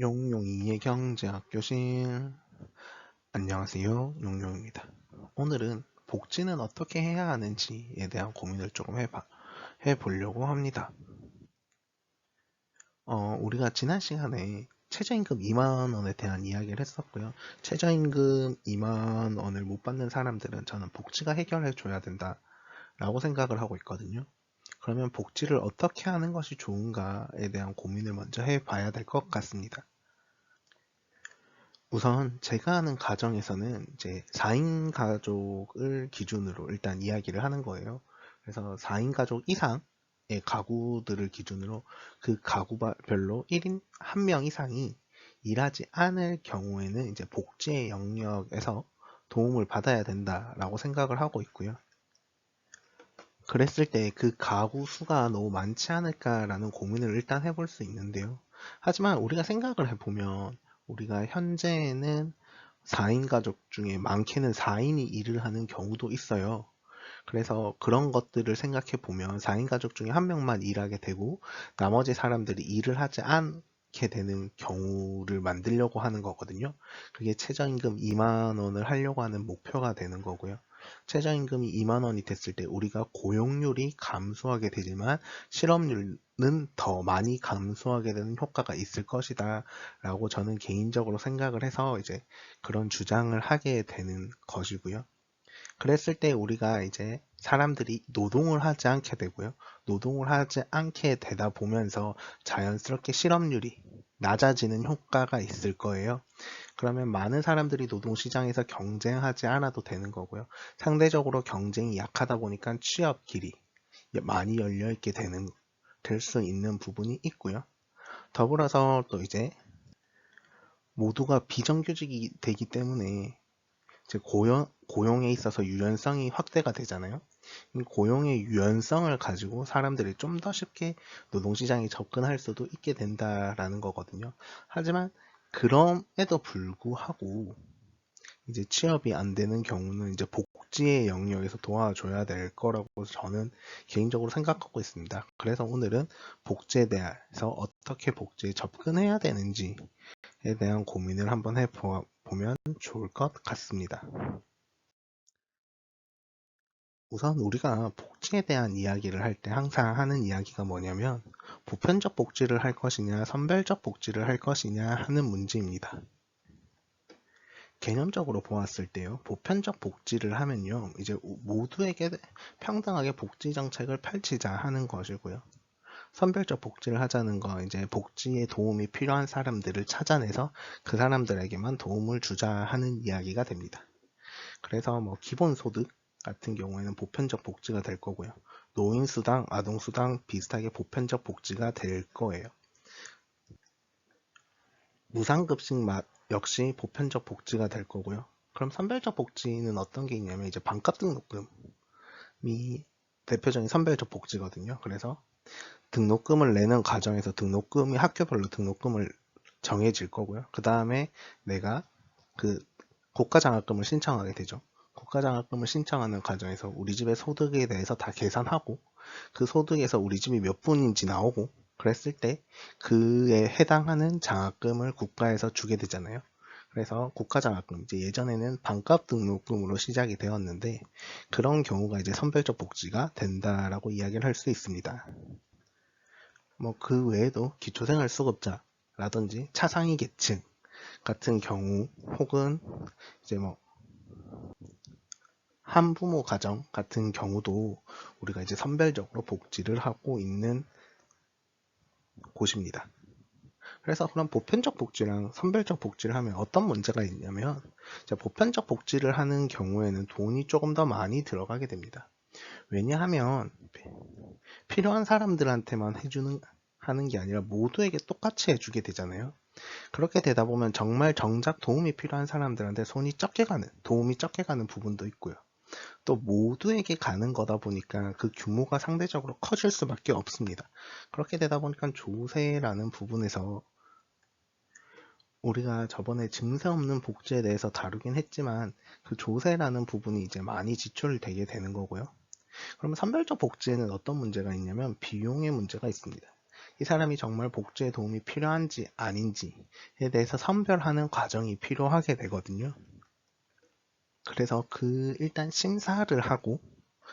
용용이의 경제학 교실. 안녕하세요, 용용입니다. 오늘은 복지는 어떻게 해야 하는지에 대한 고민을 조금 해보려고 합니다. 우리가 지난 시간에 최저임금 2만 원에 대한 이야기를 했었고요. 최저임금 2만 원을 못 받는 사람들은 저는 복지가 해결해 줘야 된다라고 생각을 하고 있거든요. 그러면 복지를 어떻게 하는 것이 좋은가에 대한 고민을 먼저 해봐야 될 것 같습니다. 우선 제가 아는 가정에서는 이제 4인 가족을 기준으로 일단 이야기를 하는 거예요. 그래서 4인 가족 이상의 가구들을 기준으로 그 가구별로 1인 1명 이상이 일하지 않을 경우에는 이제 복지의 영역에서 도움을 받아야 된다라고 생각을 하고 있고요. 그랬을 때 그 가구 수가 너무 많지 않을까라는 고민을 일단 해볼 수 있는데요. 하지만 우리가 생각을 해보면 우리가 현재는 4인 가족 중에 많게는 4인이 일을 하는 경우도 있어요. 그래서 그런 것들을 생각해 보면 4인 가족 중에 한 명만 일하게 되고 나머지 사람들이 일을 하지 않게 되는 경우를 만들려고 하는 거거든요. 그게 최저임금 2만 원을 하려고 하는 목표가 되는 거고요. 최저임금이 2만 원이 됐을 때 우리가 고용률이 감소하게 되지만 실업률은 더 많이 감소하게 되는 효과가 있을 것이다 라고 저는 개인적으로 생각을 해서 이제 그런 주장을 하게 되는 것이고요. 그랬을 때 우리가 이제 사람들이 노동을 하지 않게 되고요. 노동을 하지 않게 되다 보면서 자연스럽게 실업률이 낮아지는 효과가 있을 거예요. 그러면 많은 사람들이 노동시장에서 경쟁하지 않아도 되는 거고요. 상대적으로 경쟁이 약하다 보니까 취업 길이 많이 열려 있게 될 수 있는 부분이 있고요. 더불어서 또 이제 모두가 비정규직이 되기 때문에 이제 고용에 있어서 유연성이 확대가 되잖아요. 이 고용의 유연성을 가지고 사람들이 좀 더 쉽게 노동시장에 접근할 수도 있게 된다라는 거거든요. 하지만 그럼에도 불구하고 이제 취업이 안 되는 경우는 이제 복지의 영역에서 도와줘야 될 거라고 저는 개인적으로 생각하고 있습니다. 그래서 오늘은 복지에 대해서 어떻게 복지에 접근해야 되는지에 대한 고민을 한번 해보면 좋을 것 같습니다. 우선 우리가 복지에 대한 이야기를 할 때 항상 하는 이야기가 뭐냐면 보편적 복지를 할 것이냐 선별적 복지를 할 것이냐 하는 문제입니다. 개념적으로 보았을 때요, 보편적 복지를 하면요, 이제 모두에게 평등하게 복지 정책을 펼치자 하는 것이고요. 선별적 복지를 하자는 거, 이제 복지에 도움이 필요한 사람들을 찾아내서 그 사람들에게만 도움을 주자 하는 이야기가 됩니다. 그래서 뭐 기본소득 같은 경우에는 보편적 복지가 될 거고요. 노인수당, 아동수당 비슷하게 보편적 복지가 될 거예요. 무상급식 역시 보편적 복지가 될 거고요. 그럼 선별적 복지는 어떤 게 있냐면 이제 반값 등록금이 대표적인 선별적 복지거든요. 그래서 등록금을 내는 과정에서 등록금이 학교별로 등록금을 정해질 거고요. 그 다음에 내가 그 고가장학금을 신청하게 되죠. 고가장학금을 신청하는 과정에서 우리 집의 소득에 대해서 다 계산하고 그 소득에서 우리 집이 몇 분인지 나오고 그랬을 때 그에 해당하는 장학금을 국가에서 주게 되잖아요. 그래서 국가장학금, 이제 예전에는 반값 등록금으로 시작이 되었는데 그런 경우가 이제 선별적 복지가 된다라고 이야기를 할 수 있습니다. 뭐 그 외에도 기초생활수급자라든지 차상위 계층 같은 경우 혹은 이제 뭐 한부모 가정 같은 경우도 우리가 이제 선별적으로 복지를 하고 있는 곳입니다. 그래서 그럼 보편적 복지랑 선별적 복지를 하면 어떤 문제가 있냐면 보편적 복지를 하는 경우에는 돈이 조금 더 많이 들어가게 됩니다. 왜냐하면 필요한 사람들한테만 하는 게 아니라 모두에게 똑같이 해주게 되잖아요. 그렇게 되다 보면 정말 정작 도움이 필요한 사람들한테 도움이 적게 가는 부분도 있고요. 또 모두에게 가는 거다 보니까 그 규모가 상대적으로 커질 수밖에 없습니다. 그렇게 되다 보니까 조세라는 부분에서 우리가 저번에 증세 없는 복지에 대해서 다루긴 했지만 그 조세라는 부분이 이제 많이 지출되게 되는 거고요. 그러면 선별적 복지에는 어떤 문제가 있냐면 비용의 문제가 있습니다. 이 사람이 정말 복지에 도움이 필요한지 아닌지에 대해서 선별하는 과정이 필요하게 되거든요. 그래서 일단 심사를 하고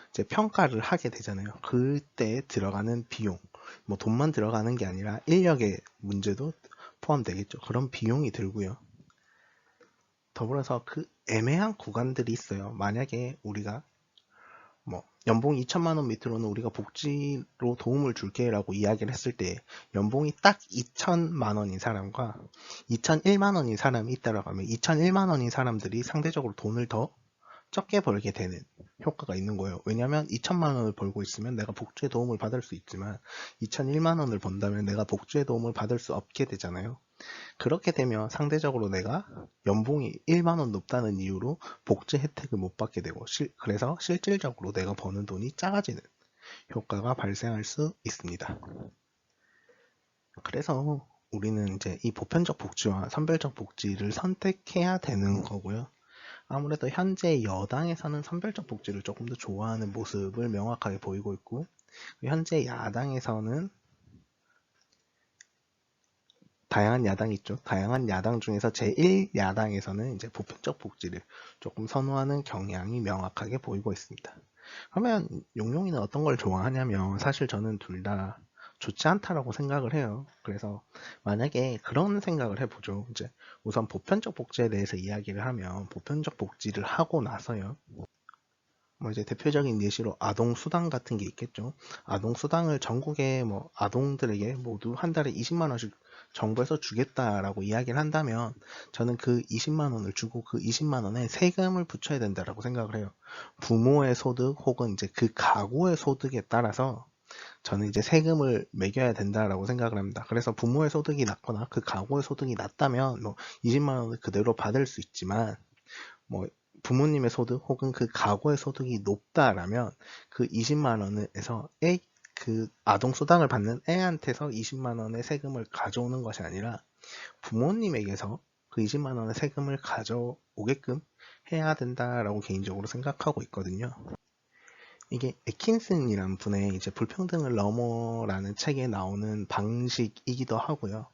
이제 평가를 하게 되잖아요. 그때 들어가는 비용, 뭐 돈만 들어가는 게 아니라 인력의 문제도 포함되겠죠. 그런 비용이 들고요. 더불어서 그 애매한 구간들이 있어요. 만약에 우리가 뭐 연봉 2천만 원 밑으로는 우리가 복지로 도움을 줄게 라고 이야기를 했을 때 연봉이 딱 2천만 원인 사람과 2천일만 원인 사람이 있다라고 하면 2천일만 원인 사람들이 상대적으로 돈을 더 적게 벌게 되는 효과가 있는 거예요. 왜냐하면 2천만 원을 벌고 있으면 내가 복지에 도움을 받을 수 있지만 2천일만 원을 번다면 내가 복지에 도움을 받을 수 없게 되잖아요. 그렇게 되면 상대적으로 내가 연봉이 1만 원 높다는 이유로 복지 혜택을 못 받게 되고 그래서 실질적으로 내가 버는 돈이 작아지는 효과가 발생할 수 있습니다. 그래서 우리는 이제 이 보편적 복지와 선별적 복지를 선택해야 되는 거고요. 아무래도 현재 여당에서는 선별적 복지를 조금 더 좋아하는 모습을 명확하게 보이고 있고, 현재 야당에서는 다양한 야당이 있죠. 다양한 야당 중에서 제1야당에서는 이제 보편적 복지를 조금 선호하는 경향이 명확하게 보이고 있습니다. 그러면 용용이는 어떤 걸 좋아하냐면 사실 저는 둘 다 좋지 않다라고 생각을 해요. 그래서 만약에 그런 생각을 해보죠. 이제 우선 보편적 복지에 대해서 이야기를 하면 보편적 복지를 하고 나서요. 뭐 이제 대표적인 예시로 아동 수당 같은 게 있겠죠. 아동 수당을 전국의 뭐 아동들에게 모두 한 달에 20만 원씩 정부에서 주겠다라고 이야기를 한다면 저는 그 20만 원을 주고 그 20만 원에 세금을 붙여야 된다라고 생각을 해요. 부모의 소득 혹은 이제 그 가구의 소득에 따라서 저는 이제 세금을 매겨야 된다라고 생각을 합니다. 그래서 부모의 소득이 낮거나 그 가구의 소득이 낮다면 뭐 20만 원을 그대로 받을 수 있지만 뭐 부모님의 소득 혹은 그 가구의 소득이 높다라면 그 20만 원에서 그 아동 수당을 받는 애한테서 20만 원의 세금을 가져오는 것이 아니라 부모님에게서 그 20만 원의 세금을 가져오게끔 해야 된다라고 개인적으로 생각하고 있거든요. 이게 애킨슨이라는 분의 이제 불평등을 넘어라는 책에 나오는 방식이기도 하고요.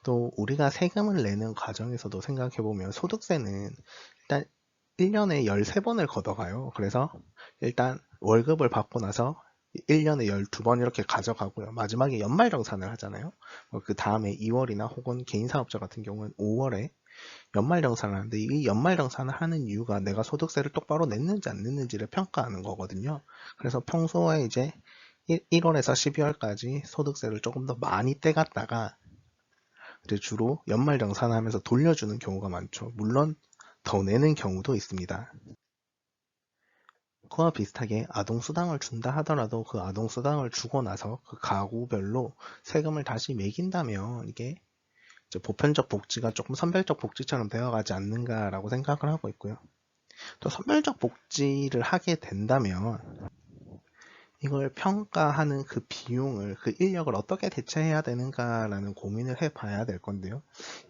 또 우리가 세금을 내는 과정에서도 생각해보면 소득세는 일단 1년에 13번을 걷어가요. 그래서 일단 월급을 받고 나서 1년에 12번 이렇게 가져가고요. 마지막에 연말정산을 하잖아요. 그 다음에 2월이나 혹은 개인사업자 같은 경우는 5월에 연말정산을 하는데 이 연말정산을 하는 이유가 내가 소득세를 똑바로 냈는지 안 냈는지를 평가하는 거거든요. 그래서 평소에 이제 1월에서 12월까지 소득세를 조금 더 많이 떼갔다가 이제 주로 연말정산하면서 돌려주는 경우가 많죠. 물론 더 내는 경우도 있습니다. 그와 비슷하게 아동수당을 준다 하더라도 그 아동수당을 주고 나서 그 가구별로 세금을 다시 매긴다면 이게 이제 보편적 복지가 조금 선별적 복지처럼 되어가지 않는가라고 생각을 하고 있고요. 또 선별적 복지를 하게 된다면 이걸 평가하는 그 비용을, 그 인력을 어떻게 대체해야 되는가라는 고민을 해봐야 될 건데요.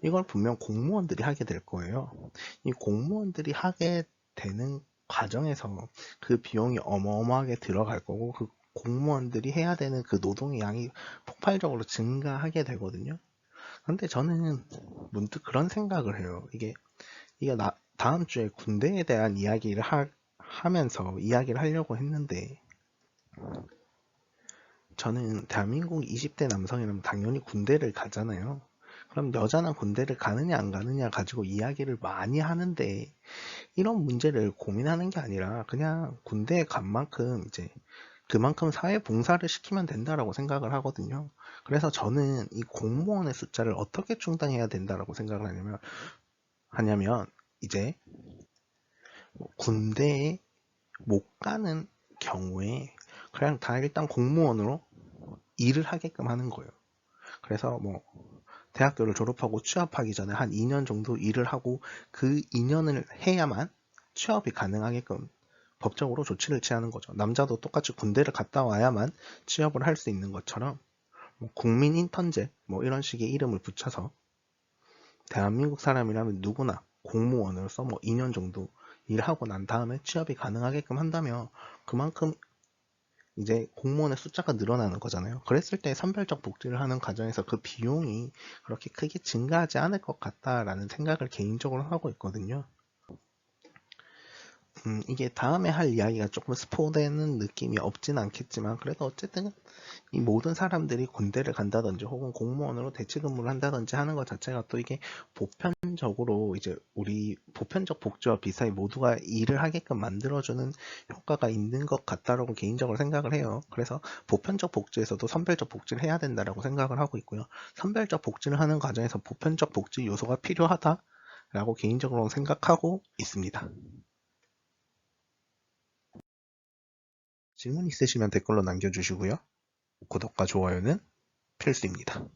이걸 분명 공무원들이 하게 될 거예요. 이 공무원들이 하게 되는 과정에서 그 비용이 어마어마하게 들어갈 거고 그 공무원들이 해야 되는 그 노동의 양이 폭발적으로 증가하게 되거든요. 근데 저는 문득 그런 생각을 해요. 이게 다음 주에 군대에 대한 이야기를 하면서 이야기를 하려고 했는데 저는 대한민국 20대 남성이라면 당연히 군대를 가잖아요. 그럼 여자는 군대를 가느냐 안 가느냐 가지고 이야기를 많이 하는데 이런 문제를 고민하는 게 아니라 그냥 군대에 간 만큼 이제 그만큼 사회 봉사를 시키면 된다라고 생각을 하거든요. 그래서 저는 이 공무원의 숫자를 어떻게 충당해야 된다라고 생각을 하냐면 이제 군대에 못 가는 경우에 그냥 다 일단 공무원으로 일을 하게끔 하는 거예요. 그래서 뭐 대학교를 졸업하고 취업하기 전에 한 2년 정도 일을 하고 그 2년을 해야만 취업이 가능하게끔 법적으로 조치를 취하는 거죠. 남자도 똑같이 군대를 갔다 와야만 취업을 할 수 있는 것처럼 뭐 국민 인턴제 뭐 이런 식의 이름을 붙여서 대한민국 사람이라면 누구나 공무원으로서 뭐 2년 정도 일하고 난 다음에 취업이 가능하게끔 한다면 그만큼 이제 공무원의 숫자가 늘어나는 거잖아요. 그랬을 때 선별적 복지를 하는 과정에서 그 비용이 그렇게 크게 증가하지 않을 것 같다라는 생각을 개인적으로 하고 있거든요. 이게 다음에 할 이야기가 조금 스포되는 느낌이 없진 않겠지만, 그래도 어쨌든 이 모든 사람들이 군대를 간다든지 혹은 공무원으로 대체 근무를 한다든지 하는 것 자체가 또 이게 보편적으로 이제 우리 보편적 복지와 비사히 모두가 일을 하게끔 만들어주는 효과가 있는 것 같다라고 개인적으로 생각을 해요. 그래서 보편적 복지에서도 선별적 복지를 해야 된다라고 생각을 하고 있고요. 선별적 복지를 하는 과정에서 보편적 복지 요소가 필요하다라고 개인적으로 생각하고 있습니다. 질문 있으시면 댓글로 남겨주시고요. 구독과 좋아요는 필수입니다.